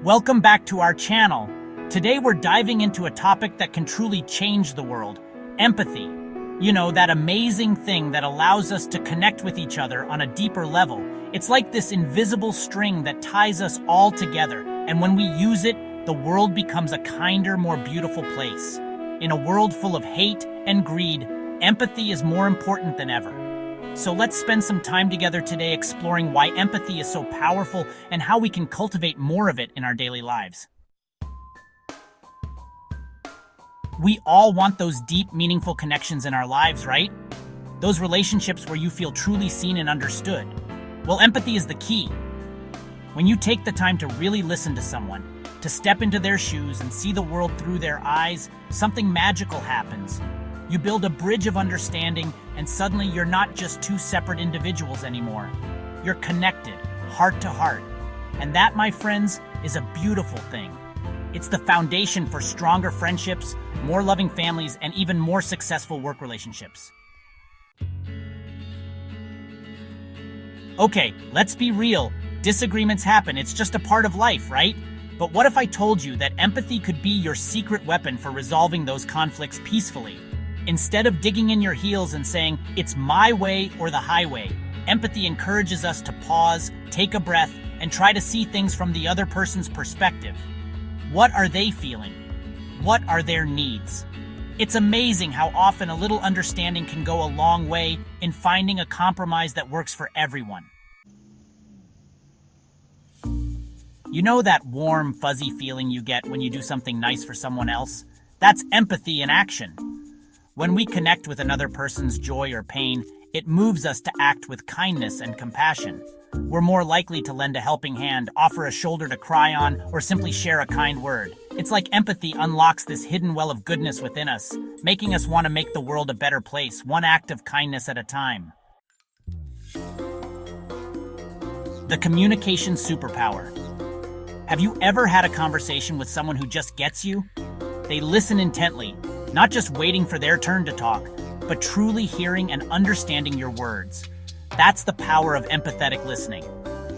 Welcome back to our channel. Today we're diving into a topic that can truly change the world: empathy. You know, that amazing thing that allows us to connect with each other on a deeper level. It's like this invisible string that ties us all together, and when we use it, the world becomes a kinder, more beautiful place. In a world full of hate and greed, empathy is more important than ever. So let's spend some time together today exploring why empathy is so powerful and how we can cultivate more of it in our daily lives. We all want those deep, meaningful connections in our lives, right? Those relationships where you feel truly seen and understood. Well, empathy is the key. When you take the time to really listen to someone, to step into their shoes and see the world through their eyes, something magical happens. You build a bridge of understanding, and suddenly you're not just two separate individuals anymore. You're connected, heart to heart. And that, my friends, is a beautiful thing. It's the foundation for stronger friendships, more loving families, and even more successful work relationships. Okay, let's be real. Disagreements happen. It's just a part of life, right? But what if I told you that empathy could be your secret weapon for resolving those conflicts peacefully? Instead of digging in your heels and saying, "It's my way or the highway," empathy encourages us to pause, take a breath, and try to see things from the other person's perspective. What are they feeling? What are their needs? It's amazing how often a little understanding can go a long way in finding a compromise that works for everyone. You know that warm, fuzzy feeling you get when you do something nice for someone else? That's empathy in action. When we connect with another person's joy or pain, it moves us to act with kindness and compassion. We're more likely to lend a helping hand, offer a shoulder to cry on, or simply share a kind word. It's like empathy unlocks this hidden well of goodness within us, making us want to make the world a better place, one act of kindness at a time. The Communication Superpower. Have you ever had a conversation with someone who just gets you? They listen intently, not just waiting for their turn to talk, but truly hearing and understanding your words. That's the power of empathetic listening.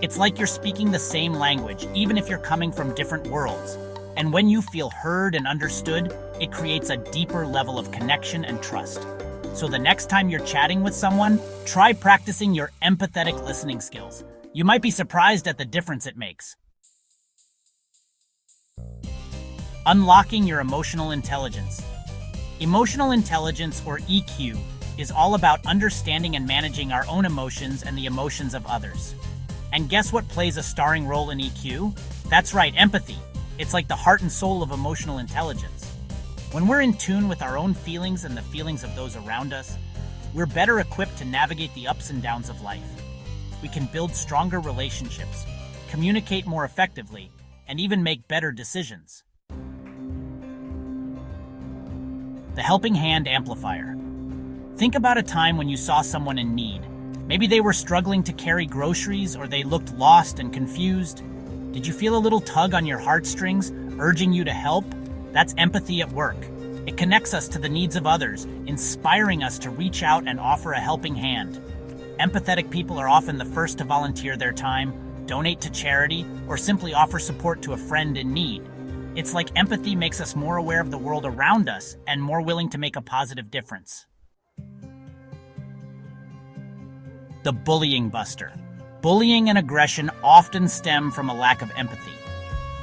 It's like you're speaking the same language, even if you're coming from different worlds. And when you feel heard and understood, it creates a deeper level of connection and trust. So the next time you're chatting with someone, try practicing your empathetic listening skills. You might be surprised at the difference it makes. Unlocking your emotional intelligence. Emotional intelligence, or EQ, is all about understanding and managing our own emotions and the emotions of others. And guess what plays a starring role in EQ? That's right, empathy. It's like the heart and soul of emotional intelligence. When we're in tune with our own feelings and the feelings of those around us, we're better equipped to navigate the ups and downs of life. We can build stronger relationships, communicate more effectively, and even make better decisions. The Helping Hand Amplifier. Think about a time when you saw someone in need. Maybe they were struggling to carry groceries, or they looked lost and confused. Did you feel a little tug on your heartstrings, urging you to help? That's empathy at work. It connects us to the needs of others, inspiring us to reach out and offer a helping hand. Empathetic people are often the first to volunteer their time, donate to charity, or simply offer support to a friend in need. It's like empathy makes us more aware of the world around us and more willing to make a positive difference. The Bullying Buster. Bullying and aggression often stem from a lack of empathy.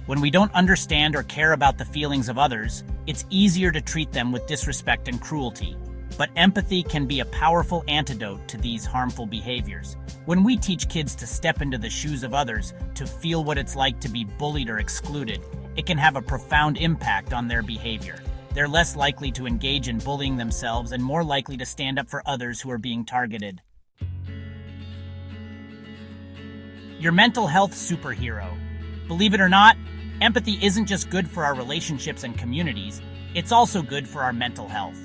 When we don't understand or care about the feelings of others, it's easier to treat them with disrespect and cruelty. But empathy can be a powerful antidote to these harmful behaviors. When we teach kids to step into the shoes of others, to feel what it's like to be bullied or excluded, it can have a profound impact on their behavior. They're less likely to engage in bullying themselves and more likely to stand up for others who are being targeted. Your mental health superhero. Believe it or not, empathy isn't just good for our relationships and communities, it's also good for our mental health.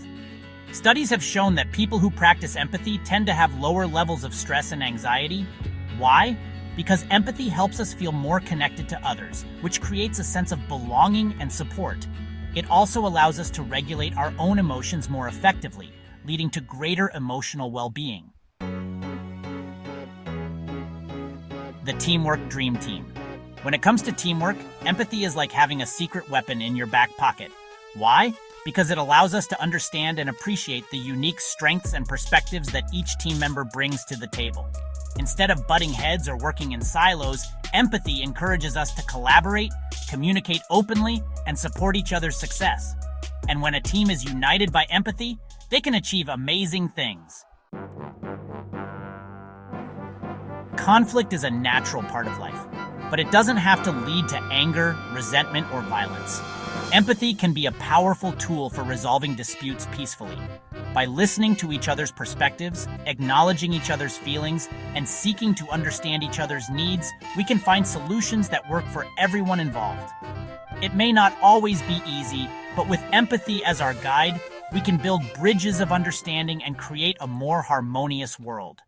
Studies have shown that people who practice empathy tend to have lower levels of stress and anxiety. Why? Because empathy helps us feel more connected to others, which creates a sense of belonging and support. It also allows us to regulate our own emotions more effectively, leading to greater emotional well-being. The Teamwork Dream Team. When it comes to teamwork, empathy is like having a secret weapon in your back pocket. Why? Because it allows us to understand and appreciate the unique strengths and perspectives that each team member brings to the table. Instead of butting heads or working in silos, empathy encourages us to collaborate, communicate openly, and support each other's success. And when a team is united by empathy, they can achieve amazing things. Conflict is a natural part of life, but it doesn't have to lead to anger, resentment, or violence. Empathy can be a powerful tool for resolving disputes peacefully. By listening to each other's perspectives, acknowledging each other's feelings, and seeking to understand each other's needs, we can find solutions that work for everyone involved. It may not always be easy, but with empathy as our guide, we can build bridges of understanding and create a more harmonious world.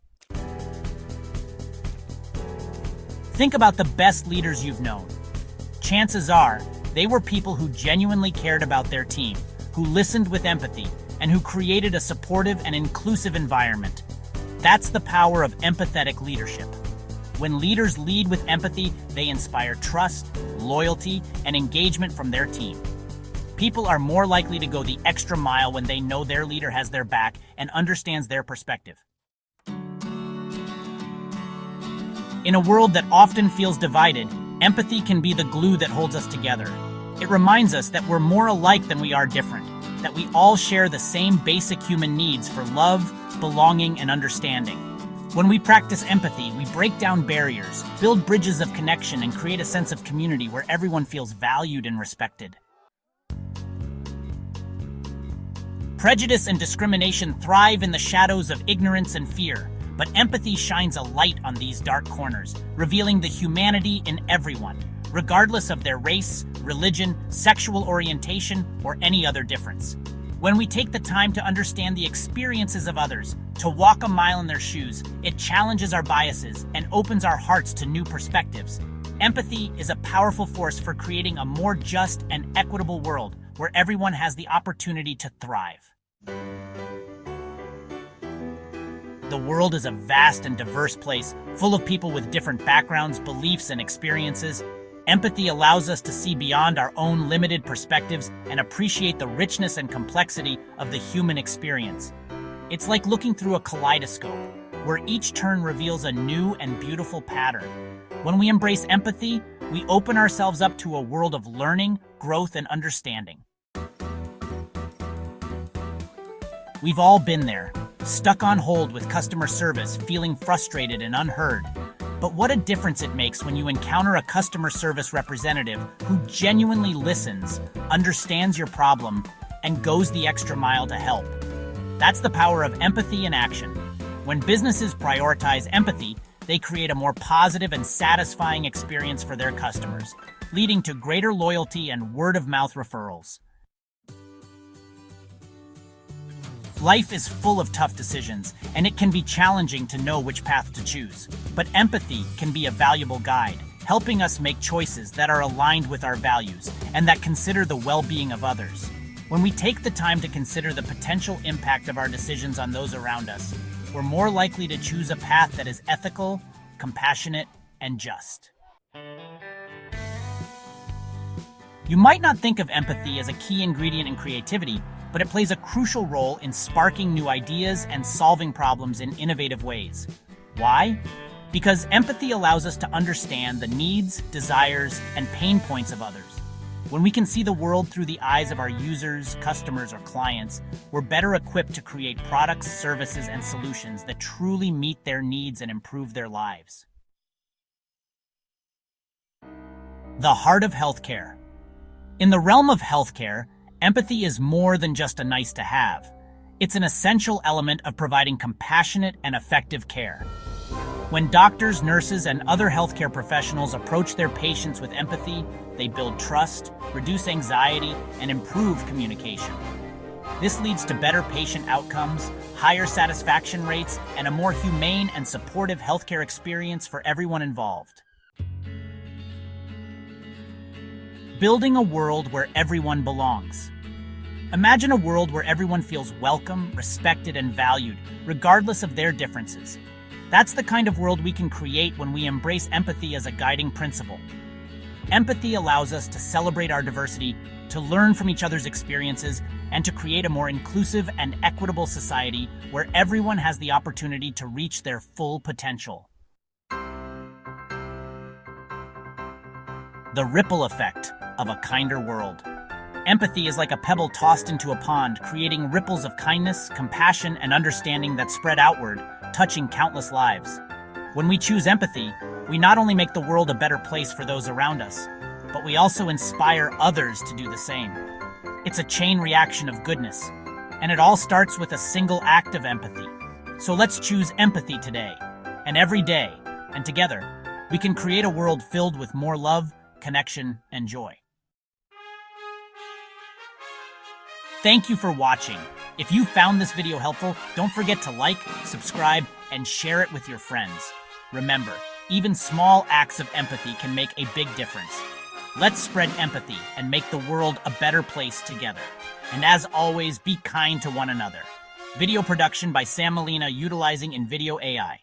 Think about the best leaders you've known. Chances are, they were people who genuinely cared about their team, who listened with empathy, and who created a supportive and inclusive environment. That's the power of empathetic leadership. When leaders lead with empathy, they inspire trust, loyalty, and engagement from their team. People are more likely to go the extra mile when they know their leader has their back and understands their perspective. In a world that often feels divided, empathy can be the glue that holds us together. It reminds us that we're more alike than we are different, that we all share the same basic human needs for love, belonging, and understanding. When we practice empathy, we break down barriers, build bridges of connection, and create a sense of community where everyone feels valued and respected. Prejudice and discrimination thrive in the shadows of ignorance and fear, but empathy shines a light on these dark corners, revealing the humanity in everyone, regardless of their race, religion, sexual orientation, or any other difference. When we take the time to understand the experiences of others, to walk a mile in their shoes, it challenges our biases and opens our hearts to new perspectives. Empathy is a powerful force for creating a more just and equitable world where everyone has the opportunity to thrive. The world is a vast and diverse place, full of people with different backgrounds, beliefs, and experiences. Empathy allows us to see beyond our own limited perspectives and appreciate the richness and complexity of the human experience. It's like looking through a kaleidoscope, where each turn reveals a new and beautiful pattern. When we embrace empathy, we open ourselves up to a world of learning, growth, and understanding. We've all been there, stuck on hold with customer service, feeling frustrated and unheard. But what a difference it makes when you encounter a customer service representative who genuinely listens, understands your problem, and goes the extra mile to help. That's the power of empathy in action. When businesses prioritize empathy, they create a more positive and satisfying experience for their customers, leading to greater loyalty and word-of-mouth referrals. Life is full of tough decisions, and it can be challenging to know which path to choose. But empathy can be a valuable guide, helping us make choices that are aligned with our values and that consider the well-being of others. When we take the time to consider the potential impact of our decisions on those around us, we're more likely to choose a path that is ethical, compassionate, and just. You might not think of empathy as a key ingredient in creativity, but it plays a crucial role in sparking new ideas and solving problems in innovative ways. Why? Because empathy allows us to understand the needs, desires, and pain points of others. When we can see the world through the eyes of our users, customers, or clients, we're better equipped to create products, services, and solutions that truly meet their needs and improve their lives. The heart of healthcare. In the realm of healthcare, empathy is more than just a nice to have. It's an essential element of providing compassionate and effective care. When doctors, nurses, and other healthcare professionals approach their patients with empathy, they build trust, reduce anxiety, and improve communication. This leads to better patient outcomes, higher satisfaction rates, and a more humane and supportive healthcare experience for everyone involved. Building a world where everyone belongs. Imagine a world where everyone feels welcome, respected, and valued, regardless of their differences. That's the kind of world we can create when we embrace empathy as a guiding principle. Empathy allows us to celebrate our diversity, to learn from each other's experiences, and to create a more inclusive and equitable society where everyone has the opportunity to reach their full potential. The ripple effect of a kinder world. Empathy is like a pebble tossed into a pond, creating ripples of kindness, compassion, and understanding that spread outward, touching countless lives. When we choose empathy, we not only make the world a better place for those around us, but we also inspire others to do the same. It's a chain reaction of goodness, and it all starts with a single act of empathy. So let's choose empathy today, and every day, and together, we can create a world filled with more love, connection, and joy. Thank you for watching. If you found this video helpful, don't forget to like, subscribe, and share it with your friends. Remember, even small acts of empathy can make a big difference. Let's spread empathy and make the world a better place together. And as always, be kind to one another. Video production by Sam Molina utilizing InVideo AI.